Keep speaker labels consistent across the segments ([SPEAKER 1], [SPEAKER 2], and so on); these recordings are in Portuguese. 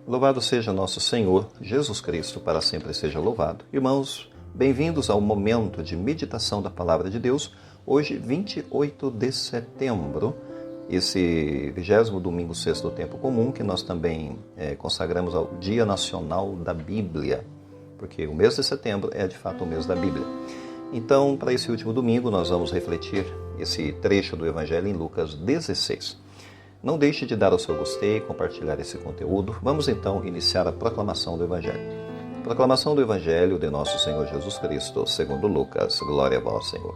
[SPEAKER 1] Louvado seja nosso Senhor Jesus Cristo, para sempre seja louvado. Irmãos, bem-vindos ao momento de meditação da Palavra de Deus, hoje 28 de setembro, esse 20º domingo sexto do tempo comum, que nós também consagramos ao Dia Nacional da Bíblia, porque o mês de setembro é de fato o mês da Bíblia. Então, para esse último domingo, nós vamos refletir esse trecho do Evangelho em Lucas 16. Não deixe de dar o seu gostei, compartilhar esse conteúdo. Vamos então iniciar a proclamação do Evangelho. Proclamação do Evangelho de nosso Senhor Jesus Cristo, segundo Lucas. Glória a vós, Senhor.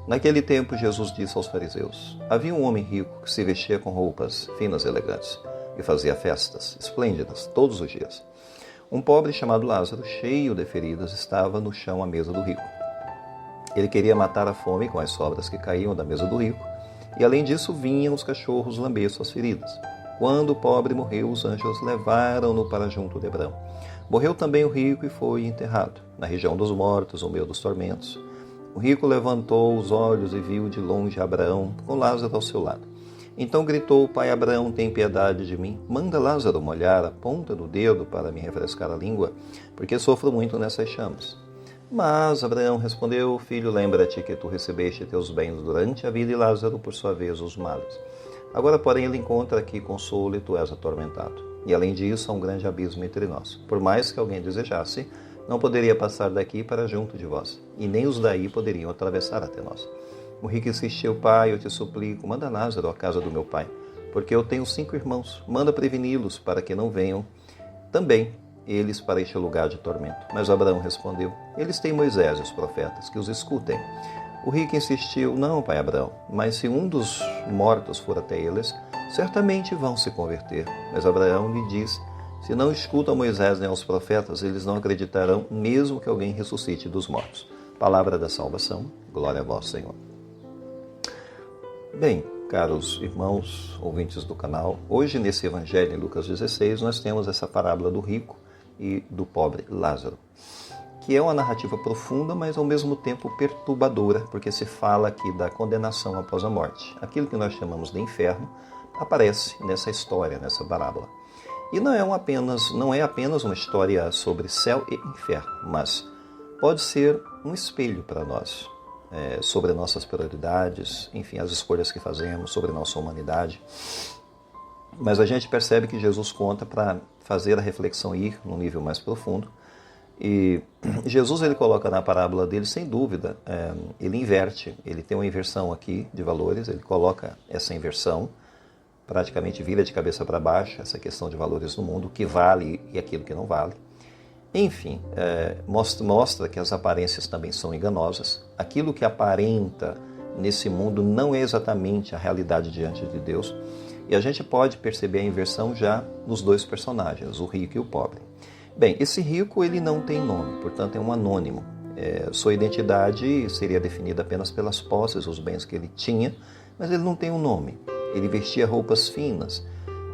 [SPEAKER 1] Naquele tempo, Jesus disse aos fariseus: havia um homem rico que se vestia com roupas finas e elegantes e fazia festas esplêndidas todos os dias. Um pobre chamado Lázaro, cheio de feridas, estava no chão à mesa do rico. Ele queria matar a fome com as sobras que caíam da mesa do rico, e além disso vinham os cachorros lamber suas feridas. Quando o pobre morreu, os anjos levaram-no para junto de Abraão. Morreu também o rico e foi enterrado, na região dos mortos, no meio dos tormentos. O rico levantou os olhos e viu de longe Abraão, com Lázaro ao seu lado. Então gritou: Pai Abraão, tem piedade de mim. Manda Lázaro molhar a ponta do dedo para me refrescar a língua, porque sofro muito nessas chamas. Mas Abraão respondeu: Filho, lembra-te que tu recebeste teus bens durante a vida e Lázaro, por sua vez, os males. Agora, porém, ele encontra aqui consolo e tu és atormentado. E além disso, há um grande abismo entre nós. Por mais que alguém desejasse, não poderia passar daqui para junto de vós, e nem os daí poderiam atravessar até nós. O rico insistiu: Pai, eu te suplico, manda Lázaro à casa do meu pai, porque eu tenho 5 irmãos. Manda preveni-los para que não venham também eles para este lugar de tormento. Mas Abraão respondeu: eles têm Moisés e os profetas, que os escutem. O rico insistiu: não, pai Abraão, mas se um dos mortos for até eles, certamente vão se converter. Mas Abraão lhe disse: se não escutam Moisés nem aos profetas, eles não acreditarão, mesmo que alguém ressuscite dos mortos. Palavra da salvação, glória a vós, Senhor. Bem, caros irmãos, ouvintes do canal, hoje nesse Evangelho em Lucas 16, nós temos essa parábola do rico e do pobre Lázaro, que é uma narrativa profunda, mas ao mesmo tempo perturbadora, porque se fala aqui da condenação após a morte. Aquilo que nós chamamos de inferno aparece nessa história, nessa parábola. E não é apenas uma história sobre céu e inferno, mas pode ser um espelho para nós, sobre nossas prioridades, enfim, as escolhas que fazemos, sobre nossa humanidade. Mas a gente percebe que Jesus conta para fazer a reflexão ir num nível mais profundo. E Jesus, ele coloca na parábola dele, sem dúvida, ele inverte, ele tem uma inversão aqui de valores, ele coloca essa inversão, praticamente vira de cabeça para baixo, essa questão de valores no mundo, o que vale e aquilo que não vale. Enfim, mostra que as aparências também são enganosas. Aquilo que aparenta nesse mundo não é exatamente a realidade diante de Deus. E a gente pode perceber a inversão já nos 2 personagens, o rico e o pobre. Bem, esse rico ele não tem nome, portanto é um anônimo. Sua identidade seria definida apenas pelas posses, os bens que ele tinha, mas ele não tem um nome. Ele vestia roupas finas.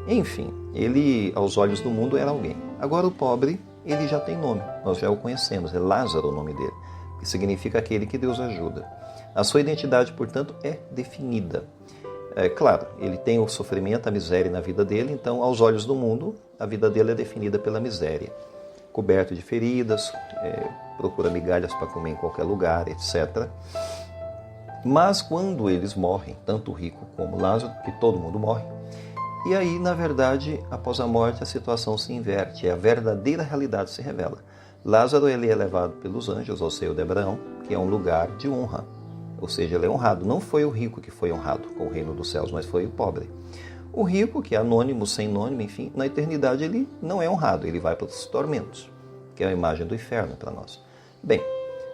[SPEAKER 1] Enfim, ele, aos olhos do mundo, era alguém. Agora o pobre, ele já tem nome, nós já o conhecemos, é Lázaro o nome dele, que significa aquele que Deus ajuda. A sua identidade, portanto, é definida. Claro, ele tem o sofrimento, a miséria na vida dele, então, aos olhos do mundo, a vida dele é definida pela miséria. Coberto de feridas, procura migalhas para comer em qualquer lugar, etc. Mas quando eles morrem, tanto o rico como Lázaro, que todo mundo morre, e aí, na verdade, após a morte, a situação se inverte, a verdadeira realidade se revela. Lázaro, ele é levado pelos anjos ao seio de Abraão, que é um lugar de honra. Ou seja, ele é honrado. Não foi o rico que foi honrado com o reino dos céus, mas foi o pobre. O rico, que é anônimo, sem nome, enfim, na eternidade ele não é honrado, ele vai para os tormentos, que é a imagem do inferno para nós. Bem,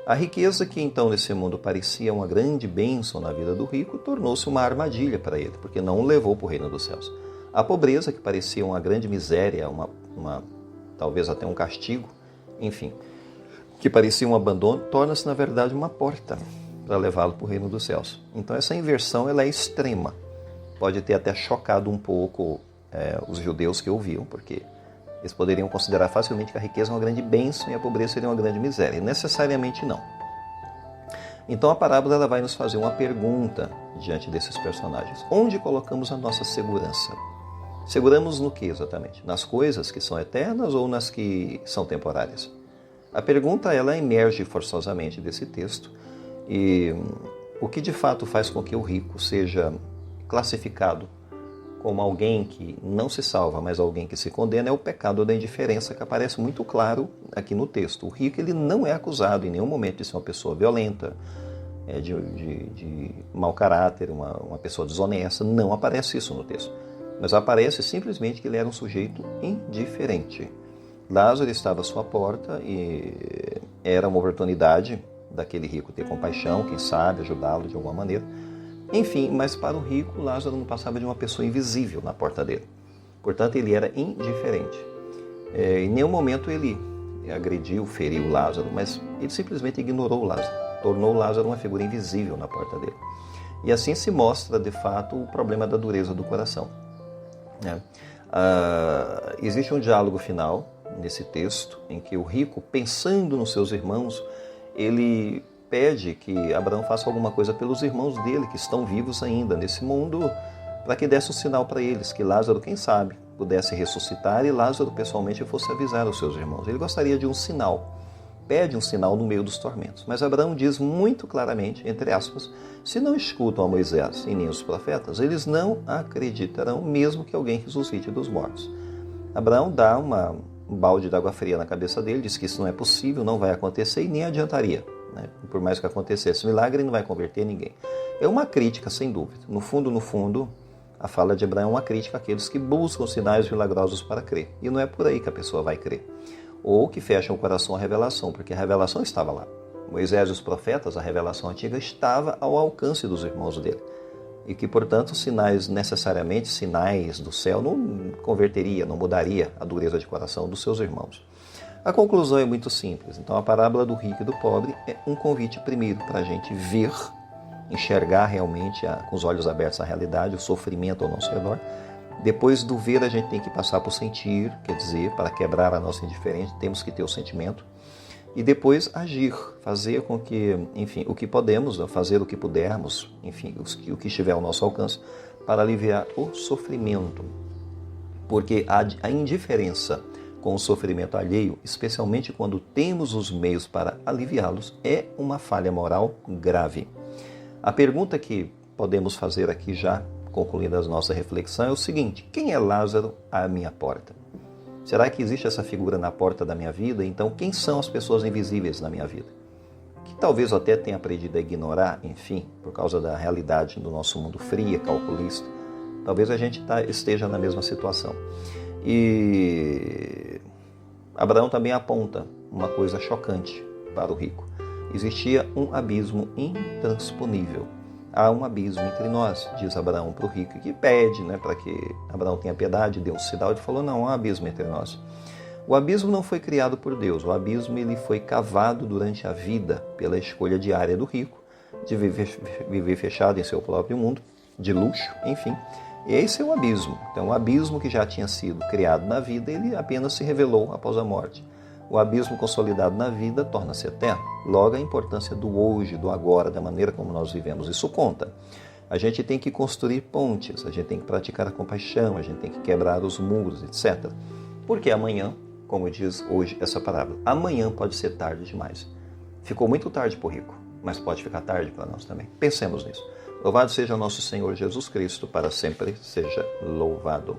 [SPEAKER 1] a riqueza que então nesse mundo parecia uma grande bênção na vida do rico, tornou-se uma armadilha para ele, porque não o levou para o reino dos céus. A pobreza, que parecia uma grande miséria, talvez até um castigo, enfim, que parecia um abandono, torna-se na verdade uma porta para levá-lo para o reino dos céus. Então essa inversão ela é extrema. Pode ter até chocado um pouco os judeus que ouviam, porque eles poderiam considerar facilmente que a riqueza é uma grande bênção e a pobreza seria uma grande miséria. E necessariamente não. Então a parábola ela vai nos fazer uma pergunta diante desses personagens. Onde colocamos a nossa segurança? Seguramos no que exatamente? Nas coisas que são eternas ou nas que são temporárias? A pergunta ela emerge forçosamente desse texto e o que de fato faz com que o rico seja classificado como alguém que não se salva, mas alguém que se condena é o pecado da indiferença, que aparece muito claro aqui no texto. O rico ele não é acusado em nenhum momento de ser uma pessoa violenta, de mau caráter, uma pessoa desonesta. Não aparece isso no texto. Mas aparece simplesmente que ele era um sujeito indiferente. Lázaro estava à sua porta e era uma oportunidade daquele rico ter compaixão, quem sabe ajudá-lo de alguma maneira. Enfim, mas para o rico, Lázaro não passava de uma pessoa invisível na porta dele. Portanto, ele era indiferente. Em nenhum momento ele agrediu, feriu Lázaro, mas ele simplesmente ignorou Lázaro. Tornou Lázaro uma figura invisível na porta dele. E assim se mostra, de fato, o problema da dureza do coração. Existe um diálogo final nesse texto, em que o rico, pensando nos seus irmãos, ele pede que Abraão faça alguma coisa pelos irmãos dele, que estão vivos ainda nesse mundo, para que desse um sinal para eles, que Lázaro, quem sabe, pudesse ressuscitar e Lázaro pessoalmente fosse avisar os seus irmãos. Ele gostaria de um sinal, pede um sinal no meio dos tormentos. Mas Abraão diz muito claramente, entre aspas, se não escutam a Moisés e nem os profetas, eles não acreditarão mesmo que alguém ressuscite dos mortos. Abraão dá um balde de água fria na cabeça dele, diz que isso não é possível, não vai acontecer e nem adiantaria. Por mais que acontecesse milagre, não vai converter ninguém. É uma crítica, sem dúvida. No fundo, a fala de Abraão é uma crítica àqueles que buscam sinais milagrosos para crer. E não é por aí que a pessoa vai crer. Ou que fecham o coração à revelação, porque a revelação estava lá. Moisés e os profetas, a revelação antiga, estava ao alcance dos irmãos dele. E que, portanto, necessariamente sinais do céu, não converteria, não mudaria a dureza de coração dos seus irmãos. A conclusão é muito simples. Então, a parábola do rico e do pobre é um convite, primeiro, para a gente ver, enxergar realmente, com os olhos abertos a realidade, o sofrimento ao nosso redor. Depois do ver, a gente tem que passar por sentir, quer dizer, para quebrar a nossa indiferença, temos que ter o sentimento. E depois agir, fazer com que, enfim, o que podemos, fazer o que pudermos, enfim, o que estiver ao nosso alcance, para aliviar o sofrimento. Porque a indiferença com o sofrimento alheio, especialmente quando temos os meios para aliviá-los, é uma falha moral grave. A pergunta que podemos fazer aqui já, concluindo a nossa reflexão, é o seguinte: quem é Lázaro à minha porta? Será que existe essa figura na porta da minha vida? Então, quem são as pessoas invisíveis na minha vida? Que talvez eu até tenha aprendido a ignorar, enfim, por causa da realidade do nosso mundo fria, calculista. Talvez a gente esteja na mesma situação. E Abraão também aponta uma coisa chocante para o rico. Existia um abismo intransponível. Há um abismo entre nós, diz Abraão para o rico, que pede para que Abraão tenha piedade, deu um sinal e falou, não, há um abismo entre nós. O abismo não foi criado por Deus, o abismo ele foi cavado durante a vida pela escolha diária do rico, de viver fechado em seu próprio mundo, de luxo, enfim. Esse é o abismo. Então, o abismo que já tinha sido criado na vida, ele apenas se revelou após a morte. O abismo consolidado na vida torna-se eterno. Logo, a importância do hoje, do agora, da maneira como nós vivemos, isso conta. A gente tem que construir pontes, a gente tem que praticar a compaixão, a gente tem que quebrar os muros, etc. Porque amanhã, como diz hoje essa parábola, amanhã pode ser tarde demais. Ficou muito tarde para o rico, mas pode ficar tarde para nós também. Pensemos nisso. Louvado seja o nosso Senhor Jesus Cristo, para sempre seja louvado.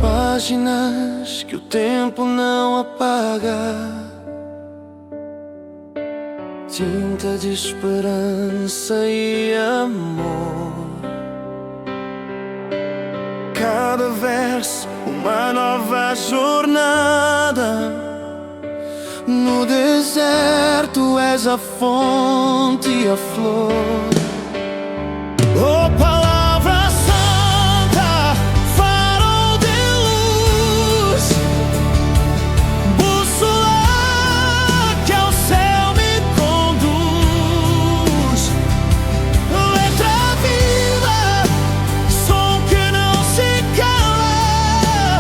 [SPEAKER 2] Páginas que o tempo não apaga, tinta de esperança e amor. Cada verso uma nova jornada. No deserto és a fonte e a flor. Oh, palavra santa, farol de luz, bússola que ao céu me conduz. Letra viva, som que não se cala,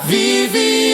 [SPEAKER 2] vive